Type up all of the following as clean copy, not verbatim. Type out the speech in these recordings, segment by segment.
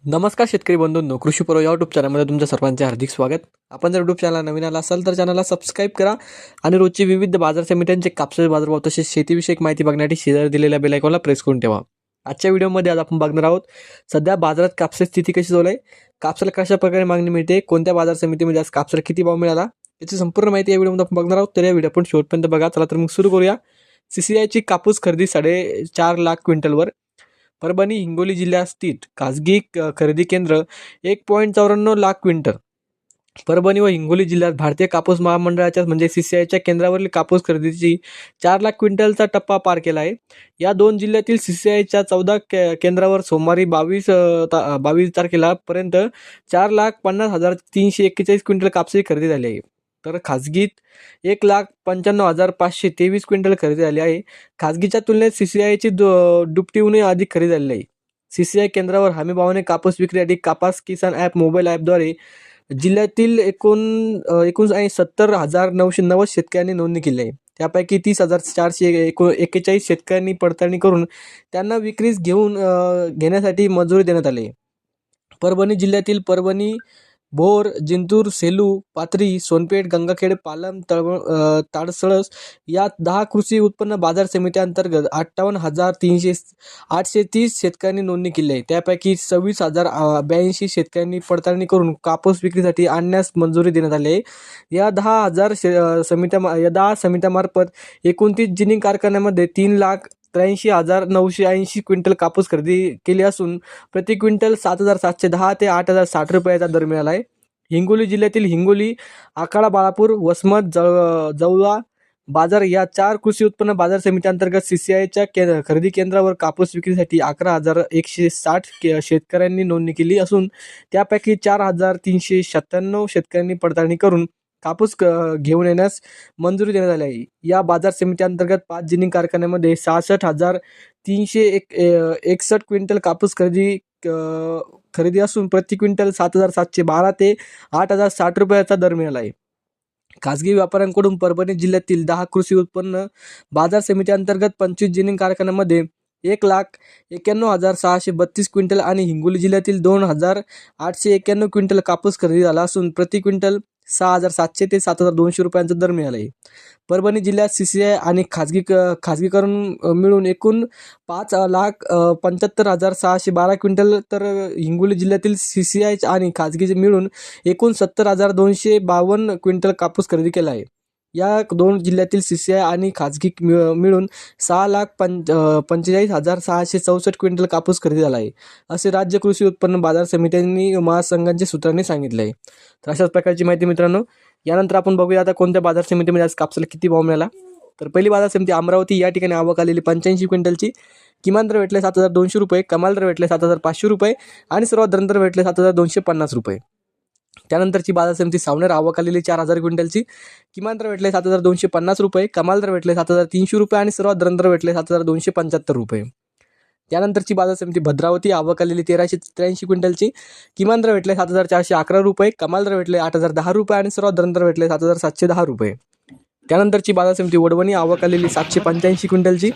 नमस्कार शेतकरी बंधूंनो, कृषी पर्व या यूट्यूब चॅनलमध्ये तुमच्या सर्वांचे हार्दिक स्वागत. आपण जर यूट्यूब चॅनलला नवीन आला असाल तर चॅनलला सबस्क्राईब करा आणि रोजची विविध बाजार समित्यांचे कापसाचे बाजारभाव तसेच शेतीविषयक माहिती बघण्यासाठी शेजारी दिलेल्या बेल आयकॉनला प्रेस करून ठेवा. आजच्या व्हिडिओमध्ये आज आपण बघणार आहोत सध्या बाजारात कापसाची स्थिती कशी चालू आहे, कापसाला कशा प्रकारे मागणी मिळते, कोणत्या बाजार समितीमध्ये आज कापसाला किती भाव मिळाला याची संपूर्ण माहिती या व्हिडिओमध्ये आपण बघणार आहोत. तर या व्हिडिओ आपण शेवटपर्यंत बघा. चला तर मग सुरू करूया. CCIची कापूस खरेदी 4.5 लाख क्विंटलवर. परभणी हिंगोली जिल्ह्यात स्थित खाजगी खरेदी केंद्र 1.54 लाख क्विंटल. परभणी व हिंगोली जिल्ह्यात भारतीय कापूस महामंडळाच्या म्हणजे CCIच्या केंद्रावरील कापूस खरेदीची 4 लाख क्विंटलचा टप्पा पार केला आहे. या दोन जिल्ह्यातील CCIच्या 14 केंद्रावर सोमवारी 22 तारखेला पर्यंत 4,50,341 क्विंटल कापसाची खरेदी झाली आहे. तर खाजगीत 1,95,523 क्विंटल खरेदी झाली आहे. खाजगीच्या तुलनेत CCIची दुपटीहूनही अधिक खरेदी झालेली आहे. CCI केंद्रावर हमी भावाने कापूस विक्रीसाठी कापूस किसान ॲप मोबाईल ॲपद्वारे जिल्ह्यातील एकूण 70,990 शेतकऱ्यांनी नोंदणी केली आहे. त्यापैकी 30,441 शेतकऱ्यांनी पडताळणी करून त्यांना विक्रीस घेण्यासाठी मंजुरी देण्यात आली आहे. परभणी जिल्ह्यातील परभणी, भोर, जिंतूर, सेलू, पाथरी, सोनपेठ, गंगाखेड, पालम, ताडसळस या 10 कृषी उत्पन्न बाजार समित्यांतर्गत 58,830 शेतकऱ्यांनी नोंदणी केली आहे. त्यापैकी 26,082 शेतकऱ्यांनी पडताळणी करून कापूस विक्रीसाठी आणण्यास मंजुरी देण्यात आली आहे. या 10 समित्यांमार्फत 29 जिनिंग कारखान्यामध्ये 3,83,980 क्विंटल कापूस खरेदी केली असून प्रति क्विंटल 7,710 ते 8,060 रुपयाचा दर मिळाला आहे. हिंगोली जिल्ह्यातील हिंगोली, आखाडा, बाळापूर, वसमत, जवळा बाजार या 4 कृषी उत्पन्न बाजार समित्यांतर्गत CCIच्या खरेदी केंद्रावर कापूस विक्रीसाठी 11,160 शेतकऱ्यांनी नोंदणी केली असून त्यापैकी 4,397 शेतकऱ्यांनी पडताळणी करून कापूस घेऊन येण्यास मंजुरी देण्यात आली आहे. या बाजार समित्यांतर्गत 5 जिनिंग कारखान्यामध्ये 66,361 क्विंटल कापूस खरेदी असून प्रति क्विंटल 7,712 ते 8,060 रुपयाचा दर मिळाला आहे. खाजगी व्यापाऱ्यांकडून परभणी जिल्ह्यातील 10 कृषी उत्पन्न बाजार समित्यांतर्गत 25 जिनिंग कारखान्यामध्ये 1,91,632 क्विंटल आणि हिंगोली जिल्ह्यातील 2,891 क्विंटल कापूस खरेदी झाला असून प्रति क्विंटल 6,700 ते 7,200 रुपयांचा दर मिळाला आहे. परभणी जिल्ह्यात CCI आणि खाजगीकरण मिळून एकूण 5,75,612 क्विंटल तर हिंगोली जिल्ह्यातील CCI आणि खाजगी मिळून एकूण 70,252 क्विंटल कापूस खरेदी केला आहे. या दोन जिल्ह्यातील CCI आणि खाजगी मिळून 6,45,664 क्विंटल कापूस खरेदी झाला आहे, असे राज्य कृषी उत्पन्न बाजार समित्यांनी महासंघांच्या सूत्रांनी सांगितले आहे. तर अशाच प्रकारची माहिती मित्रांनो. यानंतर आपण बघूया आता कोणत्या बाजार समितीमध्ये आज कापसाला किती भाव मिळाला. तर पहिली बाजार समिती अमरावती, या ठिकाणी आवक आलेली 85 क्विंटलची. किमान दर भेटले 7,200 रुपये, कमाल दर भेटले 7,500 रुपये आणि सर्वात दर भेटले 7,250 रुपये. त्यानंतरची बाजार समिती सावनेर, आवक आलेली 4,000 क्विंटलची. किमान दर भेटले 7,250 रुपये, कमाल दर भेटले 7,300 रुपये आणि सर्वात दर भेटले 7,275 रुपये. त्यानंतरची बाजार समिती भद्रावती, आवक आलेली 1,383 क्विंटलची. किमान दर भेटले 7,411 रुपये, कमाल दर भेटले 8,010 रुपये आणि सर्वात दर भेटले 7,710 रुपये. त्यानंतरची बाजार समिती वडवणी, आवक आलेली 785 क्विंटलची.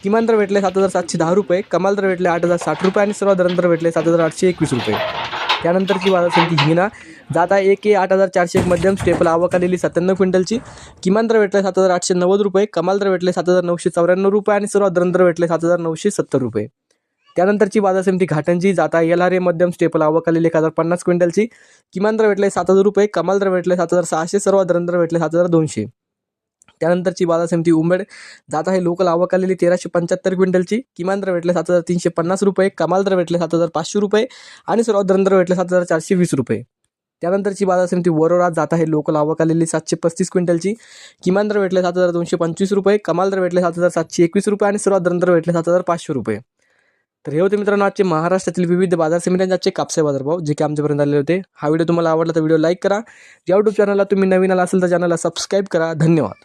किमान दर भेटले 7,710 रुपये, कमाल दर भेटले 8,060 रुपये आणि सर्वात दर भेटले 7,821 रुपये. त्यानंतरची बाजार समिती हिंगणा, जाता 8,401 मध्यम स्टेपल, आवक आलेली 97 क्विंटलची. किमान दर भेटले 7,890 रुपये, कमाल दर भेटले 7,994 रुपये आणि सर्वात दर भेटले 7,970 रुपये. त्यानंतरची बाजार समिती घाटंजी, जाता LRA मध्यम स्टेपल, आवक आलेली 1,050 क्विंटलची. किमान दर भेटले 7,000 रुपये, कमाल दर भेटले 7,600, सर्वात दर भेटले 7,200. त्यानंतरची बाजार समिती उमेड, जात आहे लोकल, आवक आलेली 1,375 क्विंटलची. किमान दर भेटले 7,350 रुपये, कमाल दर भेटले 7,500 रुपये आणि सर्वात दर भेटले 7,420 रुपये. त्यानंतरची बाजार समिती वरोरा, जात आहे लोकल, आवक आलेली 735 क्विंटलची. किमान दर भेटले 7,225 रुपये, कमाल दर भेटले 7,721 रुपये आणि सर्वात दर भेटले 7,500 रुपये. तर हे होते मित्रांनो आजचे महाराष्ट्रातील विविध बाजार समित्यांचे आजचे कापसाचे बाजारभाव जे की आमच्यापर्यंत आलेले होते. हा व्हिडिओ तुम्हाला आवडला तर व्हिडिओ लाईक करा. या यूट्यूब चॅनलला तुम्ही नवीन आला असेल तर चॅनलला सबस्क्राईब करा. धन्यवाद.